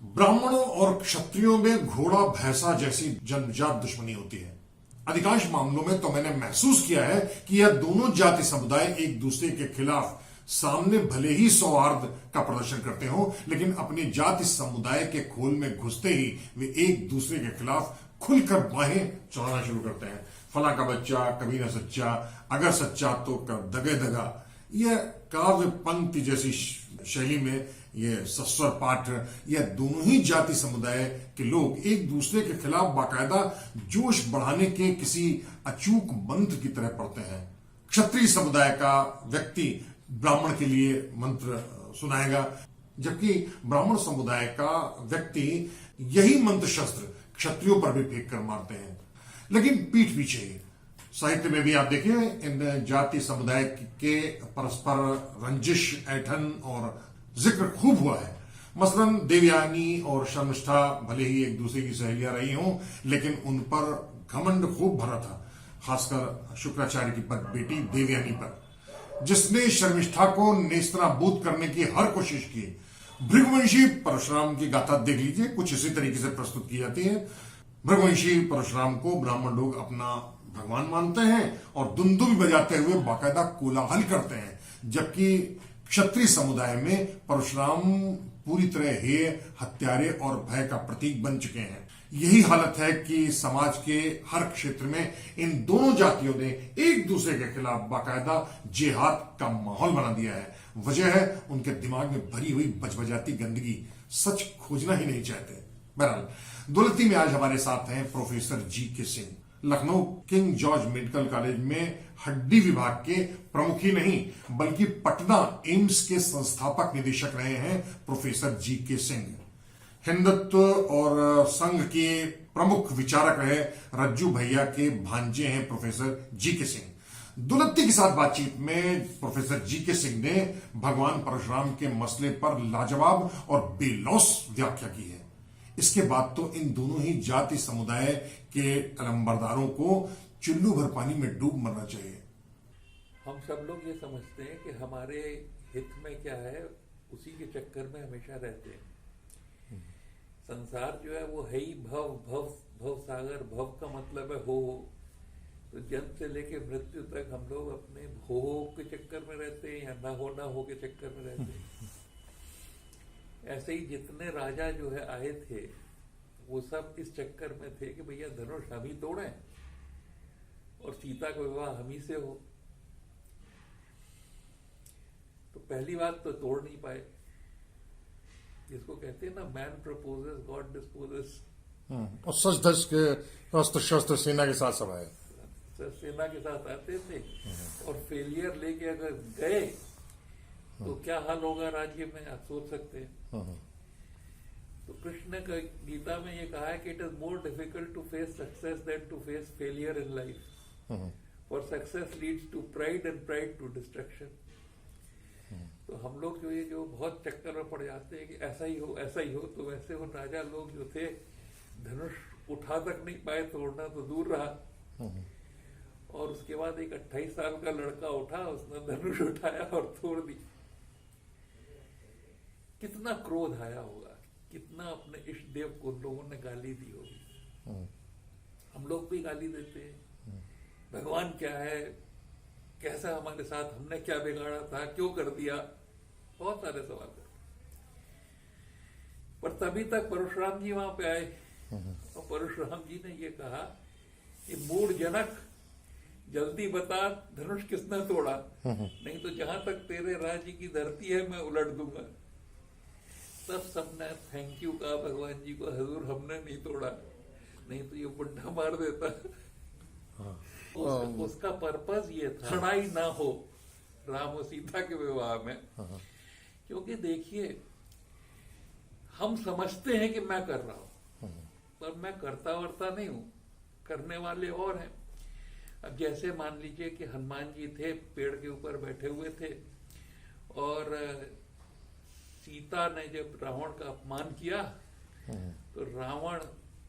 ब्राह्मणों और क्षत्रियों में घोड़ा भैंसा जैसी जन्मजात दुश्मनी होती है। अधिकांश मामलों में तो मैंने महसूस किया है कि यह दोनों जाति समुदाय एक दूसरे के खिलाफ सामने भले ही सौहार्द का प्रदर्शन करते हो, लेकिन अपनी जाति समुदाय के खोल में घुसते ही वे एक दूसरे के खिलाफ खुलकर बाहें चौड़ाना शुरू करते हैं। फला का बच्चा कभी न सच्चा, अगर सच्चा तो कर दगे दगा। यह काव्य पंक्ति जैसी शैली में यह सस्वर पाठ, यह दोनों ही जाति समुदाय के लोग एक दूसरे के खिलाफ बाकायदा जोश बढ़ाने के किसी अचूक मंत्र की तरह पढ़ते हैं। क्षत्रिय समुदाय का व्यक्ति ब्राह्मण के लिए मंत्र सुनाएगा, जबकि ब्राह्मण समुदाय का व्यक्ति यही मंत्र शस्त्र क्षत्रियों पर भी फेंक कर मारते हैं। लेकिन पीठ पीछे साहित्य में भी आप देखिए इन जाति समुदाय के परस्पर रंजिश, ऐठन और जिक्र खूब हुआ है। मसलन देवयानी और शर्मिष्ठा भले ही एक दूसरे की सहेलियां रही हों, लेकिन उन पर घमंड खूब भरा था, खासकर शुक्राचार्य की बेटी देवयानी पर, जिसने शर्मिष्ठा को नेस्तनाबूद करने की हर कोशिश की। भृगुवंशी परशुराम की गाथा देख लीजिए, कुछ इसी तरीके से प्रस्तुत की जाती है। भृगुवंशी परशुराम को ब्राह्मण लोग अपना भगवान मानते हैं और दुंदुभी बजाते हुए बाकायदा कोलाहल करते हैं, जबकि क्षत्रिय समुदाय में परशुराम पूरी तरह हेय, हत्यारे और भय का प्रतीक बन चुके हैं। यही हालत है कि समाज के हर क्षेत्र में इन दोनों जातियों ने एक दूसरे के खिलाफ बाकायदा जिहाद का माहौल बना दिया है। वजह है उनके दिमाग में भरी हुई बजबजाती गंदगी, सच खोजना ही नहीं चाहते। बहरहाल दौलती में आज हमारे साथ हैं professor GK. Singh. Lucknow king George medical college में हड्डी विभाग के प्रमुख ही नहीं बल्कि पटना एम्स के संस्थापक निदेशक रहे हैं प्रोफेसर जी.के. सिंह। हिंदुत्व और संघ के प्रमुख विचारक रहे रज्जू भैया के भांजे हैं प्रोफेसर जी.के. सिंह। दुलत्ती के साथ बातचीत में प्रोफेसर जी.के. सिंह ने भगवान परशुराम के मसले पर लाजवाब और बेलौस व्याख्या की है। इसके बाद तो इन दोनों ही जाति समुदाय के अलंबरदारों को चुल्लू भर पानी में डूब मरना चाहिए। हम सब लोग ये समझते हैं कि हमारे हित में क्या है, उसी के चक्कर में हमेशा रहते हैं। संसार जो है वो है ही भव भव भव सागर। भव का मतलब है हो। तो जन्म से लेके मृत्यु तक हम लोग अपने हो के चक्कर में रहते हैं या ना हो के चक्कर में रहते हैं। ऐसे ही जितने राजा जो है आए थे वो सब इस चक्कर में थे कि भैया धनुष हम ही तोड़ें और सीता का विवाह हम ही से हो। तो पहली बात तो तोड़ नहीं पाए, जिसको कहते हैं ना मैन प्रपोजेस गॉड डिस्पोजेस। और सच धज के अस्त्र शस्त्र सेना के साथ सब आए, सेना के साथ आते थे और फेलियर लेके अगर गए तो क्या हाल होगा राज्य में, आप सोच सकते हैं। तो कृष्ण ने गीता में ये कहा है कि it is more difficult to face success than to face failure in life, for success leads to pride and pride to destruction. तो हम लोग जो ये जो बहुत चक्कर में पड़ जाते हैं कि ऐसा ही हो ऐसा ही हो, तो वैसे वो राजा लोग जो थे धनुष उठा तक नहीं पाए, तोड़ना तो दूर रहा। और उसके बाद एक 28 साल का लड़का उठा, उसने धनुष उठाया और तोड़ दी। कितना क्रोध आया होगा, कितना अपने इष्ट देव को लोगों ने गाली दी होगी। हम लोग भी गाली देते हैं, भगवान क्या है, कैसा हमारे साथ, हमने क्या बिगाड़ा था, क्यों कर दिया, बहुत सारे सवाल करते। पर तभी तक परशुराम जी वहां पे आए और परशुराम जी ने ये कहा कि मूढ़ जनक जल्दी बता धनुष किसने तोड़ा, नहीं तो जहां तक तेरे राज्य की धरती है मैं उलट दूंगा। तब सबने थैंक यू कहा भगवान जी को, हजूर हमने नहीं तोड़ा, नहीं तो ये बुढ़ा मार देता। उसका पर्पस ये था लड़ाई ना हो राम और सीता के विवाह में। क्योंकि देखिए हम समझते हैं कि मैं कर रहा हूं, पर मैं करता वर्ता नहीं हूं, करने वाले और हैं। अब जैसे मान लीजिए कि हनुमान जी थे, पेड़ के ऊपर बैठे हुए थे और सीता ने जब रावण का अपमान किया तो रावण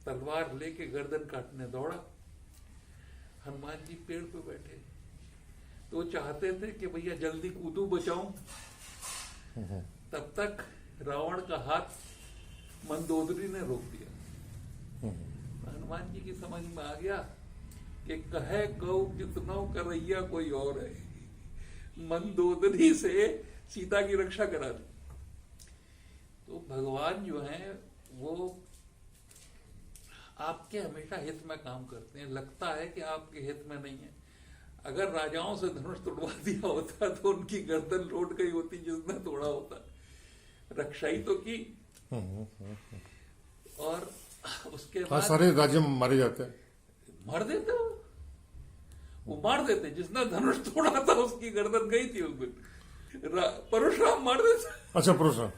तलवार लेके गर्दन काटने दौड़ा। हनुमान जी पेड़ पे बैठे, तो चाहते थे कि भैया जल्दी कूदू बचाऊं। तब तक रावण का हाथ मंदोदरी ने रोक दिया। हनुमान जी की समझ में आ गया कि कहे कौ कितनो करैया कोई और है, मंदोदरी से सीता की रक्षा करा दी। तो भगवान जो है वो आपके हमेशा हित में काम करते हैं। लगता है कि आपके हित में नहीं है। अगर राजाओं से धनुष तोड़वा दिया होता तो उनकी गर्दन लौट गई होती जिसने तोड़ा होता। रक्षा ही तो की। और उसके बाद सारे राज्य मारे जाते हैं, मार देते वो मार देते। जिसने धनुष तोड़ा था उसकी गर्दन गई थी उस दिन। परशुराम मार देते। अच्छा, परशुराम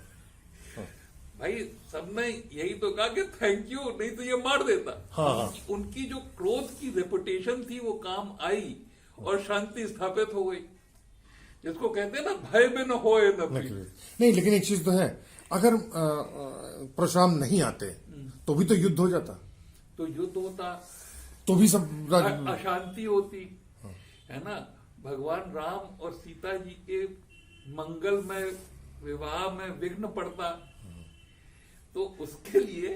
भाई सबने यही तो कहा कि थैंक यू, नहीं तो ये मार देता। हाँ। उनकी जो क्रोध की रेपुटेशन थी वो काम आई और शांति स्थापित हो गई। जिसको कहते हैं ना, भय बिन होए न प्रीत। नहीं, लेकिन एक चीज तो है, अगर परशुराम नहीं आते तो भी तो युद्ध हो जाता, तो युद्ध होता, तो भी सब अशांति होती है ना। भगवान राम और सीता जी के मंगलमय विवाह में विघ्न पड़ता। तो उसके लिए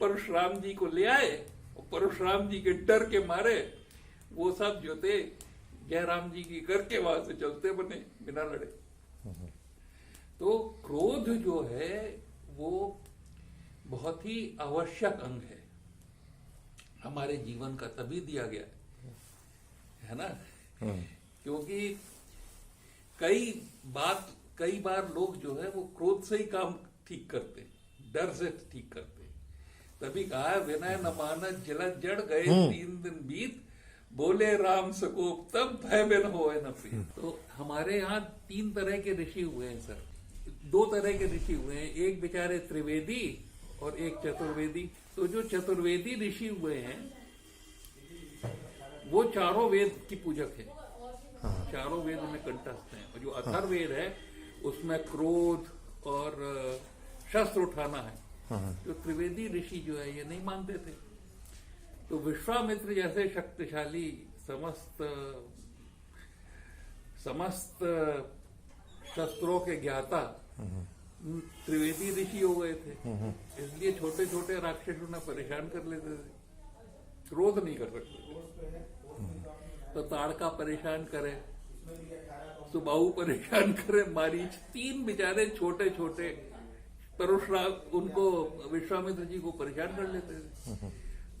परशुराम जी को ले आए और परशुराम जी के डर के मारे वो सब जो थे जयराम जी की करके वहां से चलते बने बिना लड़े। तो क्रोध जो है वो बहुत ही आवश्यक अंग है हमारे जीवन का, तभी दिया गया है ना। क्योंकि कई बार लोग जो है वो क्रोध से ही काम ठीक करते, डर से ठीक करते। तभी कहा है, विनय न मानस जलद जड़ गए 3 दिन बीत, बोले राम सकोप तब भय बिन होए न प्रीत। तो हमारे यहाँ 3 तरह के ऋषि हुए हैं सर। 2 तरह के ऋषि हुए हैं, एक बेचारे त्रिवेदी और एक चतुर्वेदी। तो जो चतुर्वेदी ऋषि हुए हैं वो चारों वेद की पूजक है। चारों वेद में कंठस्थ हैं। और जो अथर्ववेद है उसमें क्रोध और शस्त्र उठाना है। जो त्रिवेदी ऋषि जो है ये नहीं मानते थे। तो विश्वामित्र जैसे शक्तिशाली समस्त शस्त्रों के ज्ञाता त्रिवेदी ऋषि हो गए थे। इसलिए छोटे छोटे राक्षस उन्हें परेशान कर लेते थे, क्रोध नहीं कर सकते थे। तो ताड़का परेशान करे, सुबाहु परेशान करे, मारीच, 3 बेचारे छोटे छोटे परशुराम उनको विश्वामित्र जी को परेशान कर लेते थे।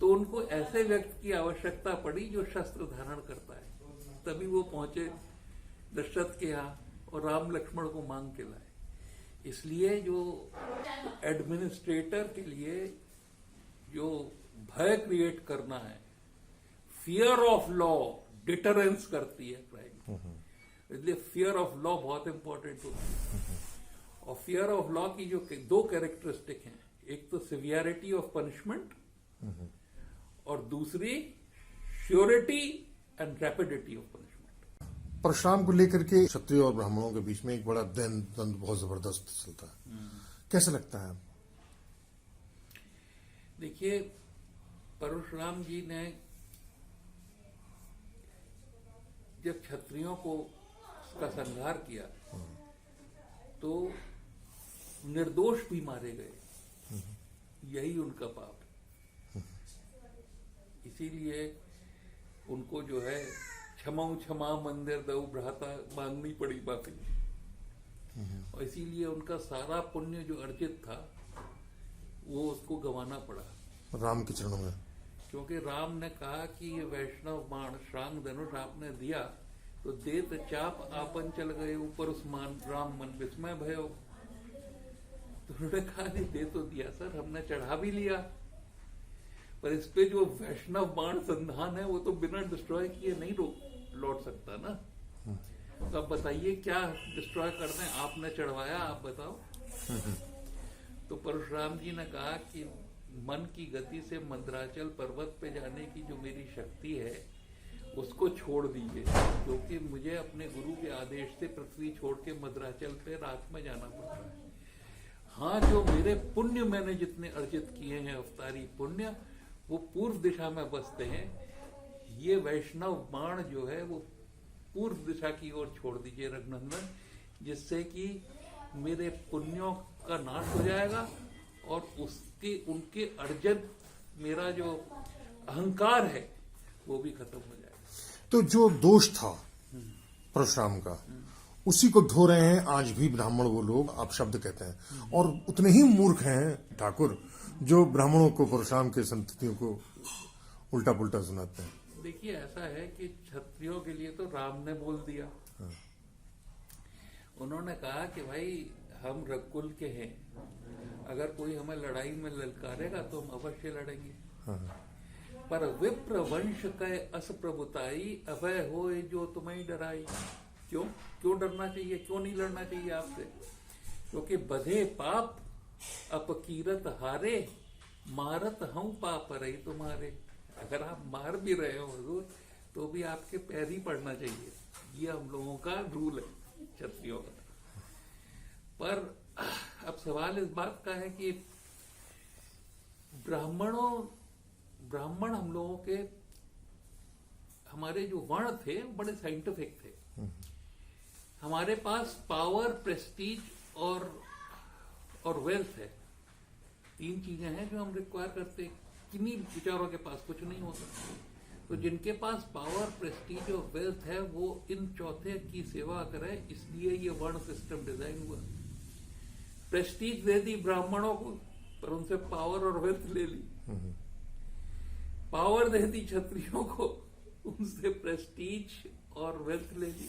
तो उनको ऐसे व्यक्ति की आवश्यकता पड़ी जो शस्त्र धारण करता है। तभी वो पहुंचे दशरथ के यहाँ और राम लक्ष्मण को मांग के लाए। इसलिए जो एडमिनिस्ट्रेटर के लिए जो भय क्रिएट करना है, फियर ऑफ लॉ डिटरेंस करती है क्राइम। इसलिए फियर ऑफ लॉ बहुत इंपॉर्टेंट होती है। और फियर ऑफ लॉ की जो 2 कैरेक्टरिस्टिक हैं, एक तो सिवियरिटी ऑफ पनिशमेंट और दूसरी surety and rapidity of punishment. Parshuram को लेकर के क्षत्रिय और ब्राह्मणों के बीच में एक बड़ा द्वंद्व बहुत जबरदस्त चलता है। कैसा लगता है? देखिए, परशुराम जी ने जब क्षत्रियों को का संहार किया तो निर्दोष भी मारे गए। यही उनका पाप है। इसीलिए उनको जो है क्षमा मंदिर दऊ भ्राता मांगनी पड़ी माफी। और इसीलिए उनका सारा पुण्य जो अर्जित था वो उसको गंवाना पड़ा राम के चरणों में। क्योंकि राम ने कहा कि ये वैष्णव बाण श्रांग धनुष आपने दिया तो देत चाप आपन चल गए ऊपर उस्मान, राम मन विस्मय भयो। तो उन्होंने कहा नहीं, दे तो दिया सर, हमने चढ़ा भी लिया, पर इस पे जो वैष्णव बाण संधान है वो तो बिना डिस्ट्रॉय किए नहीं लौट सकता ना। तो अब बताइए क्या डिस्ट्रॉय करना है, आपने चढ़वाया, आप बताओ। तो परशुराम जी ने कहा कि मन की गति से मंदराचल पर्वत पे जाने की जो मेरी शक्ति है उसको छोड़ दीजिए, क्योंकि मुझे अपने गुरु के आदेश से पृथ्वी छोड़ के मंदराचल पे रात में जाना पड़ता है। हाँ, जो मेरे पुण्य मैंने जितने अर्जित किए हैं अवतारी पुण्य, वो पूर्व दिशा में बसते हैं। ये वैष्णव बाण जो है वो पूर्व दिशा की ओर छोड़ दीजिए रघुनंदन, जिससे कि मेरे पुण्यों का नाश हो जाएगा और उसके उनके अर्जन मेरा जो अहंकार है वो भी खत्म हो जाएगा। तो जो दोष था परशुराम का, उसी को ढो रहे हैं आज भी ब्राह्मण, वो लोग आप शब्द कहते हैं, और उतने ही मूर्ख हैं ठाकुर जो ब्राह्मणों को, परशुराम के संततियों को उल्टा पुल्टा सुनाते हैं। देखिए ऐसा है कि क्षत्रियों के लिए तो राम ने बोल दिया। उन्होंने कहा कि भाई हम रघुकुल के हैं, अगर कोई हमें लड़ाई में ललकारेगा तो हम अवश्य लड़ेंगे। पर विप्र वंश कह अस प्रभुताई, अभय हो जो तुम्हें डराई। क्यों डरना चाहिए, क्यों नहीं लड़ना चाहिए आपसे? क्योंकि बधे पाप अपकीरत हारे, मारत हम पाप रही तुम्हारे। अगर आप मार भी रहे हो हुजूर तो भी आपके पैर ही पड़ना चाहिए। ये हम लोगों का रूल है क्षत्रियों का। पर अब सवाल इस बात का है कि ब्राह्मण हम लोगों के, हमारे जो वर्ण थे बड़े साइंटिफिक थे। हमारे पास पावर, प्रेस्टीज और वेल्थ है। 3 चीजें हैं जो हम रिक्वायर करते हैं। किन्हीं विचारों के पास कुछ नहीं होता। तो जिनके पास पावर, प्रेस्टीज और वेल्थ है वो इन चौथे की सेवा करें, इसलिए ये वर्ण सिस्टम डिजाइन हुआ। प्रेस्टीज दे दी ब्राह्मणों को, पर उनसे पावर और वेल्थ ले ली। पावर दे दी क्षत्रियों को, उनसे प्रेस्टीज और वेल्थ ले ली।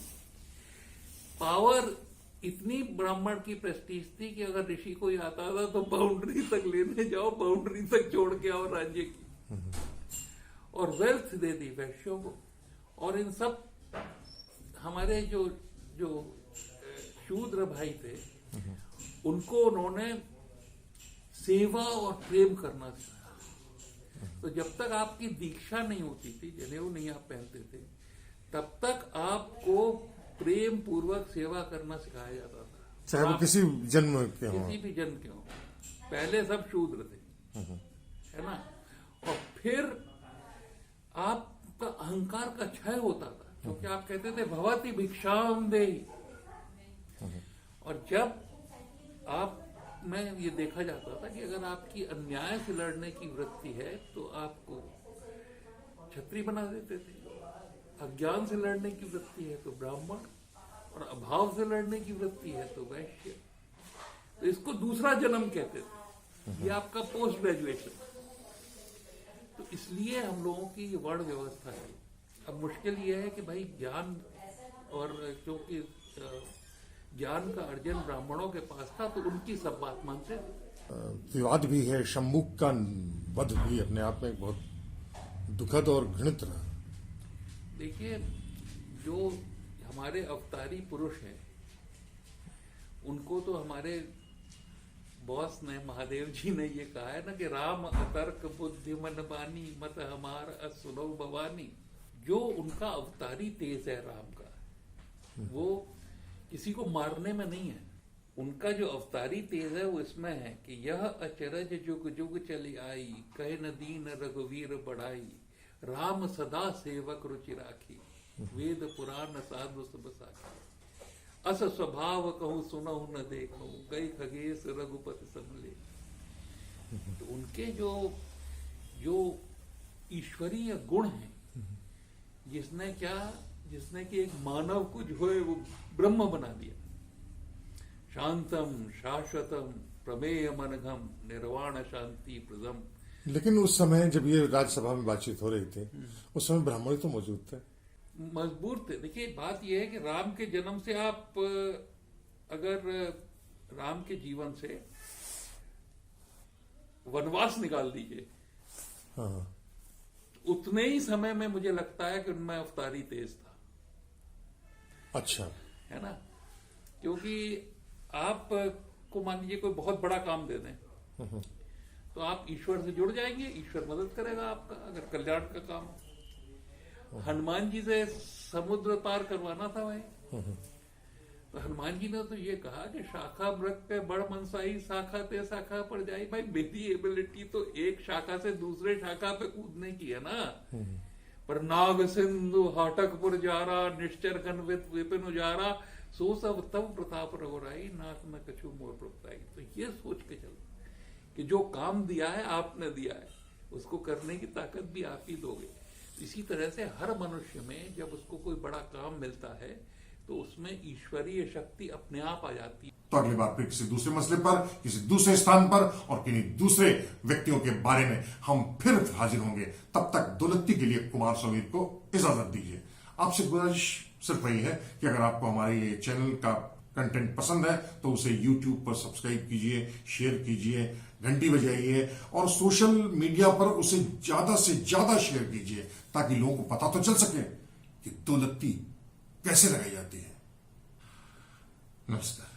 पावर इतनी ब्राह्मण की प्रेस्टीज थी कि अगर ऋषि कोई आता था तो बाउंड्री तक लेने जाओ, बाउंड्री तक छोड़ के आओ राज्य की। और वेल्थ दे दी वैश्यों को। और इन सब हमारे जो शूद्र भाई थे उनको उन्होंने सेवा और प्रेम करना सिखाया। तो जब तक आपकी दीक्षा नहीं होती थी, जनेऊ नहीं आप पहनते थे, तब तक आपको प्रेम पूर्वक सेवा करना सिखाया जाता था, चाहे वो किसी जन्म के हो, किसी भी जन्म के हो। पहले सब शूद्र थे, है ना। और फिर आपका अहंकार का क्षय होता था, क्योंकि आप कहते थे भवति भिक्षाम देहि। और जब आप में ये देखा जाता था कि अगर आपकी अन्याय से लड़ने की वृत्ति है तो आपको क्षत्रिय बना देते थे, अज्ञान से लड़ने की वृत्ति है तो ब्राह्मण, और अभाव से लड़ने की वृत्ति है तो वैश्य। तो इसको दूसरा जन्म कहते थे। ये आपका पोस्ट ग्रेजुएशन। तो इसलिए हम लोगों की ये वर्ण व्यवस्था है। अब मुश्किल ये है कि भाई ज्ञान, और क्योंकि ज्ञान का अर्जन ब्राह्मणों के पास था तो उनकी सब बात मानते थे। विवाद भी है, शंमुख का वध भी अपने आप में एक बहुत दुखद और घृणित रहा। देखिए, जो हमारे अवतारी पुरुष हैं उनको तो हमारे बॉस ने, महादेव जी ने ये कहा है ना कि राम अतर्क बुद्धि मन बानी, मत हमार असुनो भवानी। जो उनका अवतारी तेज है राम का, वो किसी को मारने में नहीं है। उनका जो अवतारी तेज है वो इसमें है कि यह अचरज जुग जुग चली आई, कहे न दीन रघुवीर बढ़ाई। राम सदा सेवक रुचि राखी, वेद पुराण साधु सब साखी। अस स्वभाव कहूं सुनहु न देखूं, गई खगेश रघुपति समले। तो उनके जो ईश्वरीय गुण हैं, जिसने कि एक मानव को जो है वो ब्रह्म बना दिया। शांतम शाश्वतम प्रमेय मनघम, निर्वाण शांति प्रदम। लेकिन उस समय जब ये राज्यसभा में बातचीत हो रही थी, उस समय ब्राह्मण तो मौजूद थे, मजबूर थे। देखिए, बात यह है कि राम के जन्म से आप अगर राम के जीवन से वनवास निकाल दीजिए, हाँ, तो उतने ही समय में मुझे लगता है कि उनमें अवतारी तेज था। अच्छा, है ना। क्योंकि आप को मान लीजिए कोई बहुत बड़ा काम दे दें तो आप ईश्वर से जुड़ जाएंगे, ईश्वर मदद करेगा आपका, अगर कल्याण का काम हो। हनुमान जी से समुद्र पार करवाना था भाई, तो हनुमान जी ने तो ये कहा कि शाखा मृग पे बड़ मनसाई, शाखा ते शाखा पर जाई। भाई मेरी एबिलिटी तो एक शाखा से दूसरे शाखा पे कूदने की है ना। पर नाग सिंधु हाटकपुर जारा, निश्चर कन्वित विपिन उजारा, सो सब तब प्रताप रघुराई, नाथ न कछु मोर प्रताई। तो ये सोच के चलो कि जो काम दिया है आपने दिया है, उसको करने की ताकत भी आप ही दोगे। इसी तरह से हर मनुष्य में जब उसको कोई बड़ा काम मिलता है तो उसमें ईश्वरीय शक्ति अपने आप आ जाती है। तो अगली बार फिर किसी दूसरे मसले पर, किसी दूसरे स्थान पर और किन्हीं दूसरे व्यक्तियों के बारे में हम फिर हाजिर होंगे। तब तक दौलती के लिए कुमार समीर को इजाजत दीजिए। आपसे गुजारिश सिर्फ यही है कि अगर आपको हमारे ये चैनल का कंटेंट पसंद है तो उसे YouTube पर सब्सक्राइब कीजिए, शेयर कीजिए, घंटी बजाइए और सोशल मीडिया पर उसे ज्यादा से ज्यादा शेयर कीजिए ताकि लोगों को पता तो चल सके कि दौलती कैसे लगाई जाती है। नमस्कार।